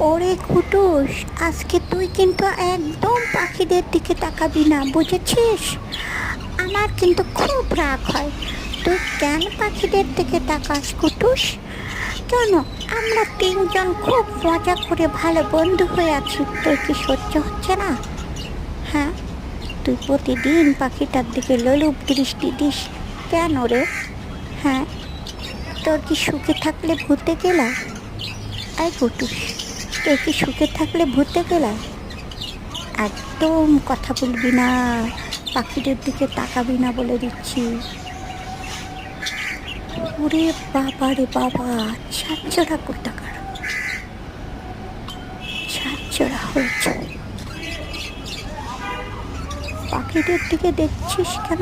ওরে কুটুস, আজকে তুই কিন্তু একদম পাখিদের দিকে তাকাবি না, বুঝেছিস? আমার কিন্তু খুব রাগ হয়। তুই কেন পাখিদের দিকে তাকাস কুটুস? কেন? আমরা তিনজন খুব মজা করে ভালো বন্ধু হয়ে আছি, তোর কি সহ্য হচ্ছে না? হ্যাঁ, তুই প্রতিদিন পাখিটার দিকে লোলুপ দৃষ্টি দিস কেন রে? হ্যাঁ, তোর কি সুখে থাকলে ভূতে গেলায়? আয় কুটুস, তোর কি সুখে থাকলে ভূতে গেলায়? একদম কথা বলবি না, পাখিদের দিকে তাকাবি না বলে দিচ্ছি। ওরে বাবা রে বাবা, ছাচ্চরা কোথাকার, ছাচ্চরা হয়েছে। পাখিদের দিকে দেখছিস কেন?